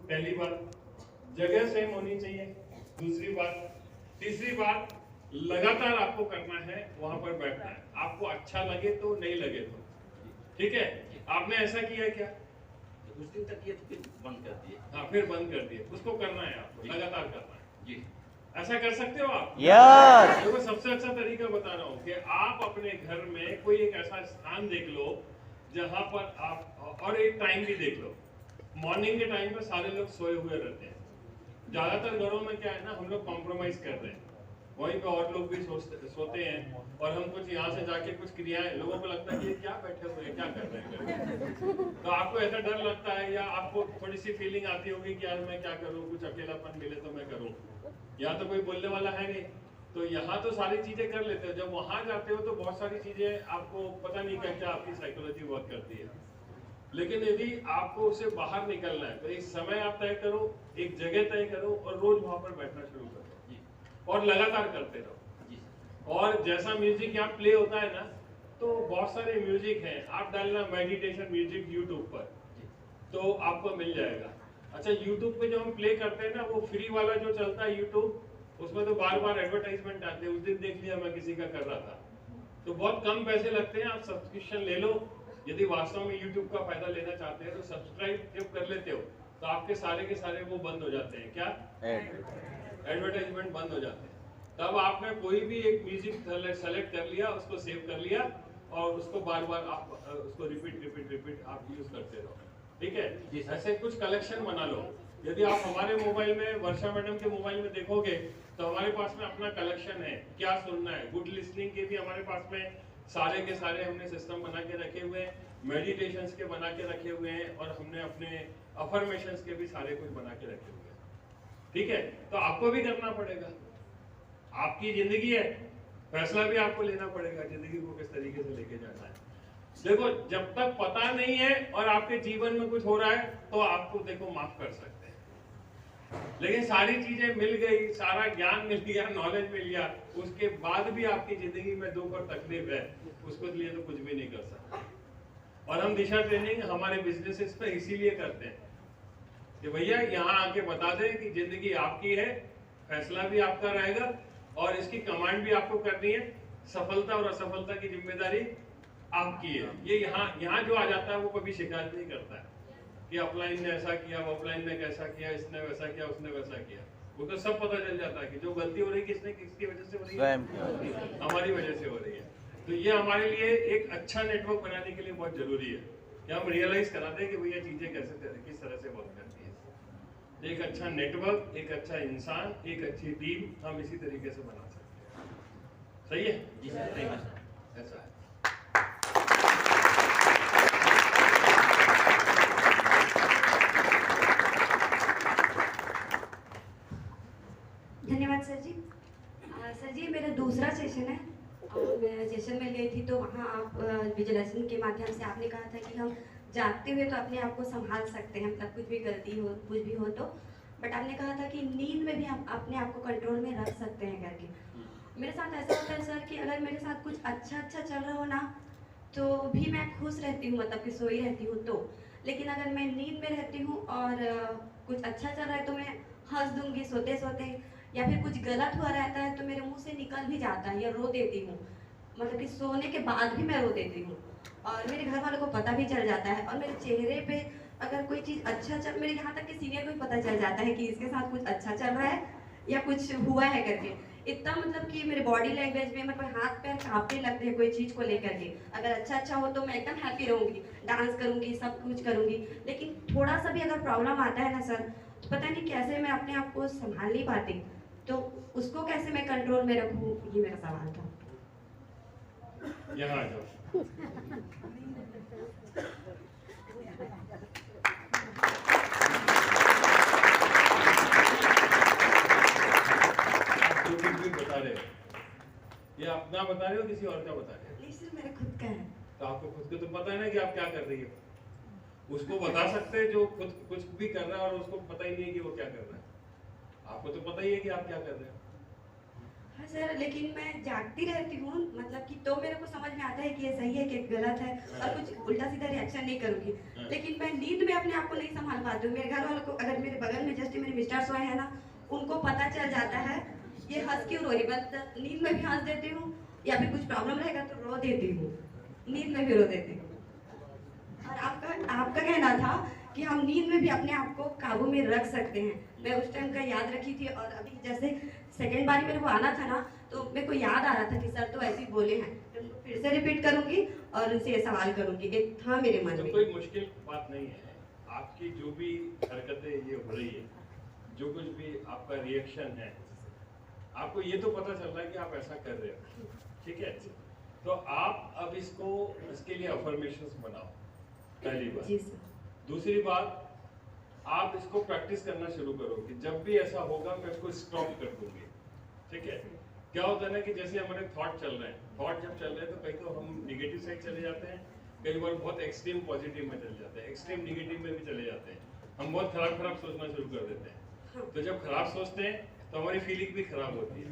पहली बात, जगह सेम होनी चाहिए। दूसरी बात, तीसरी बात, लगातार आपको करना है, वहां पर बैठना है, आपको अच्छा लगे तो नहीं लगे तो, ठीक है। आपने ऐसा किया क्या? कुछ दिन तक किया तो फिर बंद कर दिए। हाँ, फिर बंद कर दिए। उसको करना है, आपको लगातार करना है जी। ऐसा कर सकते हो आप? यस। देखो, सबसे अच्छा तरीका बता रहा हूँ कि आप अपने घर में कोई एक ऐसा स्थान देख लो जहां पर आप, और एक टाइम भी देख लो। मॉर्निंग के टाइम पे सारे लोग सोए हुए रहते हैं। ज्यादातर घरों में क्या है ना, हम लोग कॉम्प्रोमाइज कर रहे हैं, वहीं पे और लोग भी सोते हैं, और हम कुछ यहाँ से जाके कुछ क्रियाएं, लोगों को लगता है कि ये क्या बैठे हुए हैं, क्या कर रहे हैं। तो आपको ऐसा डर लगता है, या आपको थोड़ी सी फीलिंग आती होगी कि यार मैं क्या करूँ, कुछ अकेलापन मिले तो मैं करूँ, यहाँ तो कोई बोलने वाला है नहीं। तो यहाँ तो सारी चीजें कर लेते हो, जब वहां जाते हो तो बहुत सारी चीजें आपको पता नहीं क्या क्या आपकी साइकोलॉजी वर्क करती है। लेकिन यदि आपको उससे बाहर निकलना है तो एक समय आप तय करो, एक जगह तय करो, और रोज वहां पर बैठना शुरू करो और लगातार करते रहो। और जैसा म्यूजिक यहाँ प्ले होता है ना, तो बहुत सारे म्यूजिक हैं, आप डालना मेडिटेशन म्यूजिक यूट्यूब पर, तो आपको मिल जाएगा। अच्छा, यूट्यूब पे जो हम प्ले करते हैं ना, वो फ्री वाला जो चलता है यूट्यूब, उसमें तो बार बार एडवर्टाइजमेंट आते हैं। उस दिन देख लिया, मैं किसी का कर रहा था, तो बहुत कम पैसे लगते हैं, आप सब्सक्रिप्शन ले लो। यदि वास्तव में यूट्यूब का फायदा लेना चाहते हैं तो सब्सक्राइब जब कर लेते हो तो आपके सारे के सारे वो बंद हो जाते हैं। क्या? एडवर्टाइजमेंट बंद हो जाते हैं। तब आपने कोई भी एक म्यूजिक सेलेक्ट कर लिया, उसको सेव कर लिया, और उसको बार बार आप उसको रिपीट आप यूज करते रहो, ठीक है। ऐसे कुछ कलेक्शन बना लो। यदि आप हमारे मोबाइल में, वर्षा मैडम के मोबाइल में देखोगे तो हमारे पास में अपना कलेक्शन है, क्या सुनना है, गुड लिसनिंग के भी हमारे पास में सारे के सारे हमने सिस्टम बना के रखे हुए हैं, मेडिटेशंस के बना के रखे हुए हैं, और हमने अपने अफर्मेशंस के भी सारे कुछ बना के रखे हुए हैं, ठीक है। तो आपको भी करना पड़ेगा, आपकी जिंदगी है, फैसला भी आपको लेना पड़ेगा जिंदगी को किस तरीके से लेके जाना है। देखो, जब तक पता नहीं है और आपके जीवन में कुछ हो रहा है तो आपको देखो माफ कर सकते हैं, लेकिन सारी चीजें मिल गई, सारा ज्ञान मिल गया, नॉलेज मिल गया, उसके बाद भी आपकी जिंदगी में दुख और तकलीफ है, उसको लिए तो कुछ भी नहीं कर सकते। और हम दिशा ट्रेनिंग हमारे बिजनेसेस पे इसीलिए करते हैं कि भैया यहाँ आके बता दें कि जिंदगी आपकी है, फैसला भी आपका रहेगा, और इसकी कमांड भी आपको करनी है, सफलता और असफलता की जिम्मेदारी आपकी है। ये यहाँ जो आ जाता है वो कभी शिकायत नहीं करता है कि अपलाइन ने ऐसा किया, ऑफलाइन ने कैसा किया, इसने वैसा किया, उसने वैसा किया। वो तो सब पता चल जाता है कि जो गलती हो रही है किसने, किसकी वजह से हो रही है, हमारी वजह से हो रही है। तो ये हमारे लिए एक अच्छा नेटवर्क बनाने के लिए बहुत जरूरी है कि हम रियलाइज कराते हैं कि भैया चीजें कैसे किस तरह से वर्क करती है। एक अच्छा नेटवर्क, एक अच्छा इंसान, एक अच्छी टीम हम इसी तरीके से बना सकते हैं। सही है जी सर, सही बात। ऐसा है। धन्यवाद सर जी। सर जी, मेरा दूसरा सेशन है। मैं सेशन में गई थी तो वहाँ आप विजुअलाइजेशन के माध्यम से आपने कहा था कि हम जागते हुए तो अपने आप को संभाल सकते हैं, मतलब कुछ भी गलती हो, कुछ भी हो तो, बट आपने कहा था कि नींद में भी आप अपने आप को कंट्रोल में रख सकते हैं करके। मेरे साथ ऐसा होता है सर कि अगर मेरे साथ कुछ अच्छा चल रहा हो ना, तो भी मैं खुश रहती हूँ, मतलब कि सोई रहती हूँ तो। लेकिन अगर मैं नींद में रहती हूँ और कुछ अच्छा चल रहा है तो मैं हंस दूंगी सोते सोते, या फिर कुछ गलत हुआ रहता है तो मेरे मुंह से निकल भी जाता है या रो देती हूँ, मतलब कि सोने के बाद भी मैं रो देती हूँ, और मेरे घर वालों को पता भी चल जाता है। और मेरे चेहरे पे अगर कोई चीज़ अच्छा चल, मेरे यहाँ तक कि सीनियर को भी पता चल जाता है कि इसके साथ कुछ अच्छा चल रहा है या कुछ हुआ है करके। इतना मतलब कि मेरे बॉडी लैंग्वेज में मतलब हाथ पैर कांपने लगते हैं कोई चीज़ को लेकर के। अगर अच्छा हो तो मैं एकदम हैप्पी रहूँगी, डांस करूँगी, सब कुछ करूँगी। लेकिन थोड़ा सा भी अगर प्रॉब्लम आता है ना सर, तो पता नहीं कैसे मैं अपने आप को संभाल नहीं पाती, तो उसको कैसे मैं कंट्रोल में रखूँ, ये मेरा सवाल था। यहाँ आ जाओ। जो कुछ भी बता रहे हो, ये अपना बता रहे हो किसी और का बता रहे हो? नहीं सर, मेरा खुद का है। तो आपको खुद को तो पता है ना कि आप क्या कर रही हो। उसको बता सकते हैं जो खुद कुछ भी कर रहा है और उसको पता ही नहीं है कि वो क्या कर रहा है। आपको तो पता ही है कि आप क्या कर रहे हो। हाँ सर, लेकिन मैं जागती रहती हूँ, मतलब कि तो मेरे को समझ में आता है कि ये सही है कि गलत है, और कुछ उल्टा सीधा रिएक्शन नहीं करूँगी। लेकिन मैं नींद में अपने आप को नहीं संभाल पाती हूँ। मेरे घर वालों को, अगर मेरे बगल में जस्ट मेरे मिस्टर सोए हैं ना, उनको पता चल जाता है ये हंस क्यों रो रही, मतलब नींद में भी हंस देती हूँ, या फिर कुछ प्रॉब्लम रहेगा तो रो देती हूँ, नींद में भी रो देती हूँ। और आपका कहना था कि हम नींद में भी अपने आप को काबू में रख सकते हैं। मैं उस टाइम का याद रखी थी, और अभी जैसे सेकेंड बार मेरे को आना था ना, तो मेरे को याद आ रहा था कि सर तो ऐसे ही बोले हैं, तो उनको फिर से रिपीट करूंगी और उनसे ये सवाल करूंगी। एक था मेरे मन तो में। कोई मुश्किल बात नहीं है। आपकी जो भी हरकतें ये हो रही है, जो कुछ भी आपका रिएक्शन है, आपको ये तो पता चल रहा है कि आप ऐसा कर रहे हो, ठीक है? तो आप अब इसके लिए अफर्मेशंस बनाओ, पहली बात। जी सर। दूसरी बात, आप इसको प्रैक्टिस करना शुरू करो कि जब भी ऐसा होगा मैं इसको स्टॉप कर दूंगी, ठीक है? क्या होता है ना कि जैसे हमारे थॉट चल रहे हैं, थॉट जब चल रहे हैं तो कहीं तो हम निगेटिव साइड चले जाते हैं, कई बार बहुत एक्सट्रीम पॉजिटिव में चले जाते हैं, एक्सट्रीम निगेटिव में भी चले जाते हैं, हम बहुत खराब सोचना शुरू कर देते हैं। तो जब खराब सोचते हैं तो हमारी फीलिंग भी खराब होती है।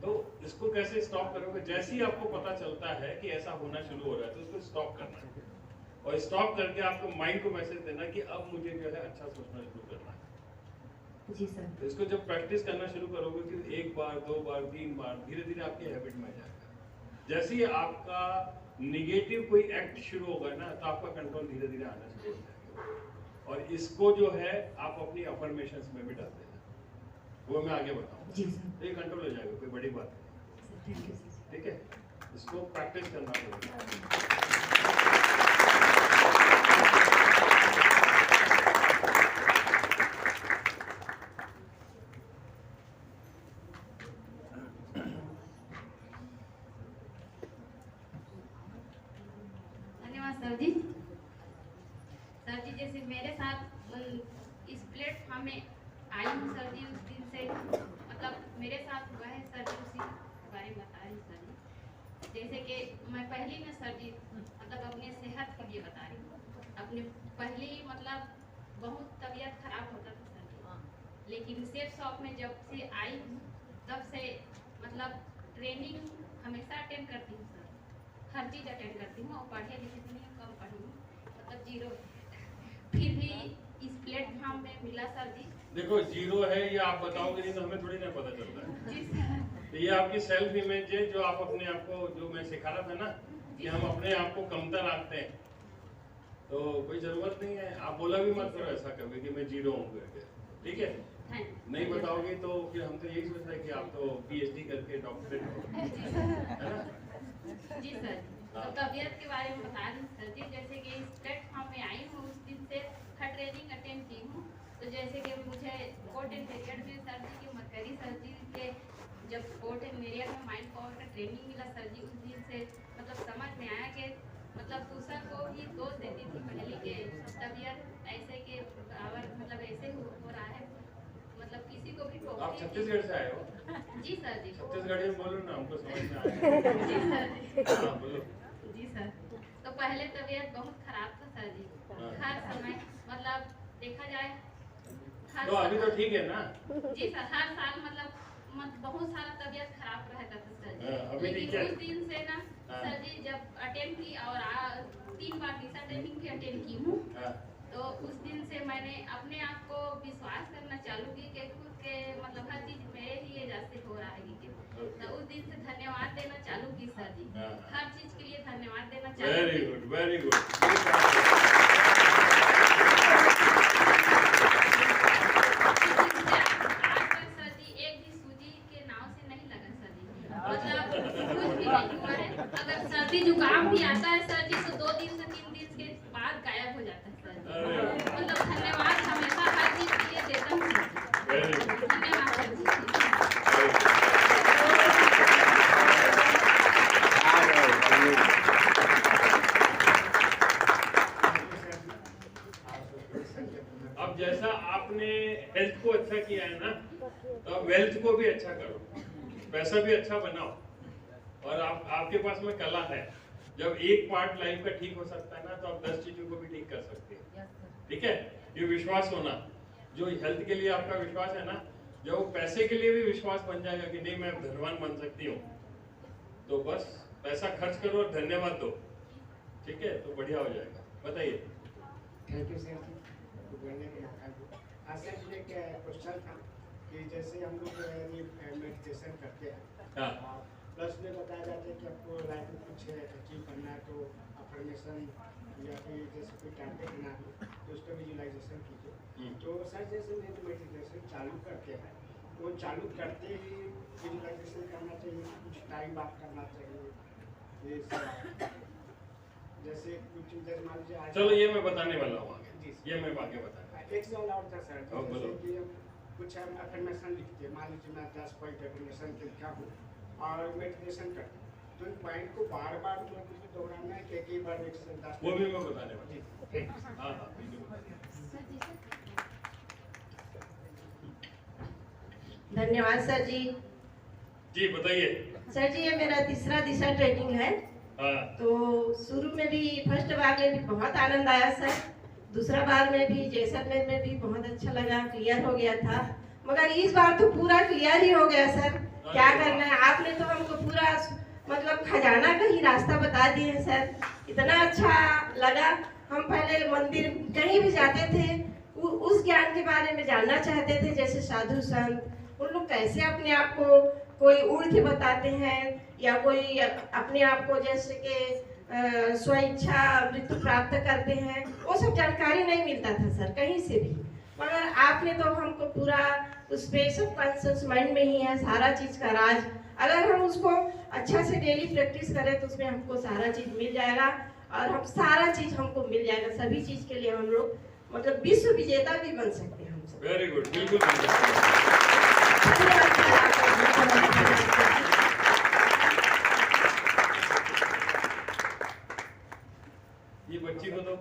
तो इसको कैसे स्टॉप करोगे? जैसे ही आपको पता चलता है कि ऐसा होना शुरू हो रहा है तो उसको स्टॉप करना है, और स्टॉप करके आपको माइंड को मैसेज देना कि अब मुझे जो है अच्छा सोचना शुरू करना है। जी सर। तो इसको जब प्रैक्टिस करना शुरू करोगे कि 1 बार 2 बार 3 बार, धीरे धीरे आपकी हैबिट में आ जाएगा। जैसे ही आपका निगेटिव कोई एक्ट शुरू होगा ना, तो आपका कंट्रोल धीरे धीरे आना शुरू हो जाएगा। और इसको जो है आप अपनी अफर्मेशंस में भी डाल देना, वो मैं आगे बताऊंगा। जी सर। तो ये कंट्रोल हो जाएगा, कोई बड़ी बात नहीं, थैंक यू सर। ठीक है? इसको प्रैक्टिस करना पड़ेगा। धन्यवाद सर जी। सर जी, जैसे मेरे साथ इस प्लेटफॉर्म में आई हूँ सर जी, उस दिन से मतलब मेरे साथ हुआ है सर जी, उसी के बारे में बताएं सर जी। जैसे कि मैं पहले में सर जी मतलब अपने सेहत के लिए बता रही हूँ। अपने पहले ही मतलब बहुत तबीयत खराब होता था सर जी, लेकिन सेफ शॉप में जब से आई हूँ तब से मतलब ट्रेनिंग हमेशा अटेंड करती हूँ सर, हर चीज़ अटेंड करती हूँ, और पढ़े लिखे भी नहीं, कम पढ़ी हूँ, मतलब 0। फिर भी इस प्लेटफॉर्म में मिला सर जी। देखो, 0 है ये आप बताओगे नहीं तो हमें थोड़ी ना पता चलता है। जी सर। तो ये आपकी सेल्फ इमेज है, जो आप अपने आप को, जो मैं सिखा रहा था ना कि हम अपने आप को कमतर आंकते हैं, तो कोई जरूरत नहीं है। आप बोला भी मत करो ऐसा कभी कि मैं 0 हूँ करके, ठीक है? नहीं बताओगे तो फिर हम तो यही सोच रहे हैं कि आप तो PhD करके डॉक्टरेट हो, है ना? जी सर। तो तबीयत के बारे में बता रही सर जी, जैसे कि इस प्लेटफॉर्म में आई हूँ उस दिन से हर ट्रेनिंग अटेंड की हूँ। तो जैसे कि मुझे कोर्ट एंड पीरियड में सर जी की मरकरी सर जी के जब कोर्ट एंड पीरियड में माइंड पावर का ट्रेनिंग मिला सर जी, उस दिन से मतलब समझ में आया कि मतलब दूसरा को ही दोष देती थी पहले के तबीयत ऐसे के बराबर, मतलब ऐसे हो रहा है, मतलब किसी को भी आप छत्तीसगढ़ से आए हो? जी सर जी। छत्तीसगढ़ी में बोलो ना, हमको समझ में आया। जी सर जी। हाँ, बोलो। जी सर। तो पहले तबीयत बहुत खराब था सर जी, हर समय मतलब देखा जाए तो अभी तो ठीक है ना? जी सर, हर साल मतलब बहुत सारा तबीयत खराब रहता था सर जी। अभी ठीक लेकिन है? उस दिन से ना सर जी जब अटेंड की और 3 बार दिशा ट्रेनिंग भी अटेंड की हूँ, तो उस दिन से मैंने अपने आप को विश्वास करना चालू की कि खुद के मतलब हर चीज मेरे लिए जैसे हो रहा है कि तो उस दिन से धन्यवाद देना चालू की सर जी, हर चीज के लिए धन्यवाद देना चालू की। Very good, very good. आज तक सर जी एक भी सूजी के नाव से नहीं लगा सर जी, मतलब कुछ भी नहीं हुआ है। अगर सर्दी जुकाम भी आता है सर जी तो 2 दिन से 3 दिन के बाद गायब हो जाता है सर जी। मतलब धन्यवाद हमेशा हर चीज के लिए देता हूँ सर जी। धन्यवाद सर जी। अब जैसा आपने हेल्थ को अच्छा किया है ना, तो अब वेल्थ को भी अच्छा करो, पैसा भी अच्छा बनाओ। और आपके पास में कला है, जब एक पार्ट लाइफ का ठीक हो सकता है ना, तो आप 10 चीजों को भी ठीक कर सकते हैं, ठीक है? ये विश्वास होना, जो हेल्थ के लिए आपका विश्वास है ना, जब वो पैसे के लिए भी विश्वास बन जाएगा कि नहीं मैं धनवान बन सकती हूँ, तो बस पैसा खर्च करो और धन्यवाद दो, ठीक है, तो बढ़िया हो जाएगा। बताइए। थैंक यू सर जी बोलने के मौका दिया। आज सर जी एक क्वेश्चन था कि जैसे हम लोग मेडिटेशन करते हैं, हाँ। प्लस में बताया जाता है कि आपको लाइफ में कुछ अचीव करना है तो अफर्मेशन या फिर जैसे कोई टारगेट बना हो तो उसका विजुअलाइजेशन कीजिए। तो सर जैसे मेडिटेशन चालू करते हैं तो चालू करते ही विजुअलाइजेशन करना चाहिए, कुछ टाइम बाद करना चाहिए, ये सब जैसे कुछ जैसे मान लीजिए चलो ये मैं बताने वाला हूँ आगे, जी। ये मैं आगे बताने। एक सवाल और था सर, हाँ, बोलो। जैसे कि हम कुछ हम अफर्मेशन लिखते हैं, मान लीजिए मैं 10 पॉइंट अफर्मेशन लिखा हूँ और मेडिटेशन करता हूँ, तो इन पॉइंट को बार बार मतलब उसको दोहराना है कि एक ही बार एक से 10 वो भी मैं बताने वाला जी, हूँ। Thank you. हाँ हाँ बिल्कुल। धन्यवाद सर जी। जी बताइए। सर जी ये मेरा तीसरा दिशा ट्रेनिंग है। हाँ तो शुरू में भी फर्स्ट बार में भी बहुत आनंद आया सर, दूसरा बार में भी जैसलमेर में भी बहुत अच्छा लगा, क्लियर हो गया था, मगर इस बार तो पूरा क्लियर ही हो गया सर। क्या करना है, आपने तो हमको पूरा मतलब खजाना का ही रास्ता बता दिए हैं सर, इतना अच्छा लगा। हम पहले मंदिर कहीं भी जाते थे उस ज्ञान के बारे में जानना चाहते थे, जैसे साधु संत उन लोग कैसे अपने आप को कोई उड़ के बताते हैं या कोई अपने आप को जैसे कि स्वेच्छा मृत्यु प्राप्त करते हैं, वो सब जानकारी नहीं मिलता था सर कहीं से भी, मगर आपने तो हमको पूरा उस पे सब कॉन्शियस माइंड में ही है सारा चीज का राज। अगर हम उसको अच्छा से डेली प्रैक्टिस करें तो उसमें हमको सारा चीज मिल जाएगा और हम सारा चीज हमको मिल जाएगा, सभी चीज के लिए हम लोग मतलब विश्व विजेता भी बन सकते हैं हम सब। वेरी गुड, बिल्कुल। धन्यवाद सर आपका। ये बच्ची को तो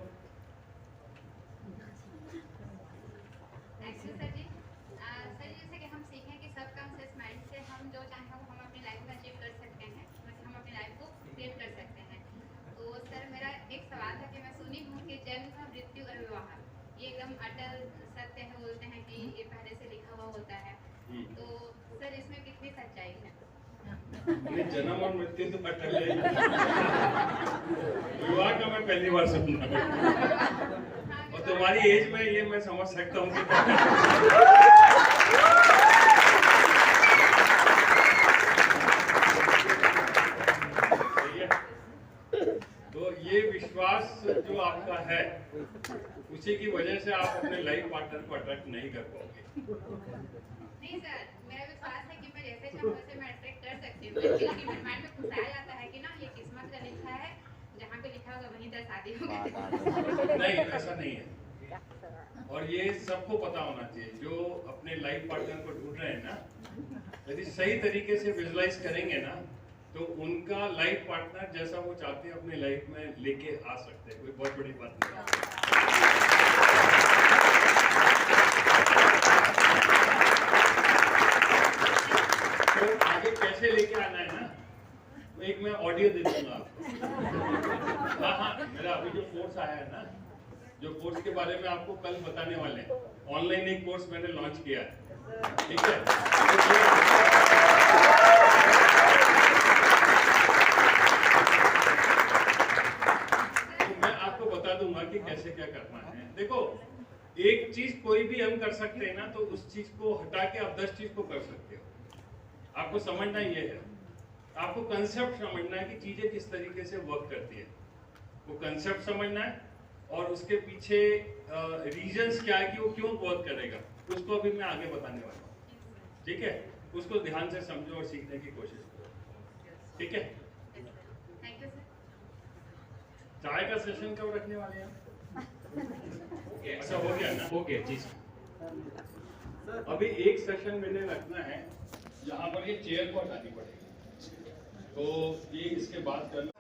thank you sir ji. Sir जैसे कि हम सीखें कि सबकॉन्शियस माइंड से हम जो चाहें वो हम अपनी लाइफ में अचीव कर सकते हैं, मतलब हम अपनी लाइफ को क्रिएट कर सकते हैं। तो सर मेरा एक सवाल था कि मैं सुनी हूँ कि जन्म मृत्यु और विवाह ये एकदम अटल सत्य है, बोलते हैं कि ये पहले से लिखा हुआ होता है, तो सर इसमें कितनी सच्चाई है? ये जन्म और मृत्यु तो अटल है। विवाह का मैं पहली बार सुन रहा हूँ और तुम्हारी एज में ये मैं समझ सकता हूँ तो ये विश्वास जो आपका है उसी की वजह से आप अपने लाइफ पार्टनर को अट्रैक्ट नहीं कर पाओगे। नहीं सर, मेरा विश्वास है कि मैं जैसे चाहूँ वैसे मैं अट्रैक्ट कर सकती हूँ, लेकिन मेरे माइंड में खुश आ जाता है कि ना ये किस्मत का लिखा है, जहाँ पे लिखा होगा वहीं 10 शादी होगी। नहीं ऐसा नहीं है, और ये सबको पता होना चाहिए जो अपने लाइफ पार्टनर को ढूंढ रहे हैं ना, यदि सही तरीके से विजुलाइज करेंगे ना तो उनका लाइफ पार्टनर जैसा वो चाहते हैं अपने लाइफ में लेके आ सकते हैं, कोई बहुत बड़ी बात नहीं है। तो आगे कैसे लेके आना है ना, तो एक मैं ऑडियो दे दूंगा आपको। हाँ, मेरा अभी जो कोर्स आया है ना, जो कोर्स के बारे में आपको कल बताने वाले हैं, ऑनलाइन एक कोर्स मैंने लॉन्च किया है, ठीक है। कि कैसे क्या करना है। देखो एक चीज कोई भी हम कर सकते हैं ना, तो उस चीज को हटा के आप 10 चीज को कर सकते हो। आपको समझना ये है, आपको कंसेप्ट समझना है कि चीजें किस तरीके से वर्क करती है, वो कंसेप्ट समझना है और उसके पीछे रीजंस क्या है कि वो क्यों वर्क करेगा, उसको अभी मैं आगे बताने वाला हूँ, ठीक है। उसको ध्यान से समझो और सीखने की कोशिश करो, ठीक है। Thank you sir. चाय का सेशन कब रखने वाले हैं? अच्छा हो गया ना? ओके जी। अभी एक सेशन मैंने रखना है, यहाँ पर ये चेयर को हटानी पड़ेगी, तो ये इसके बाद करना।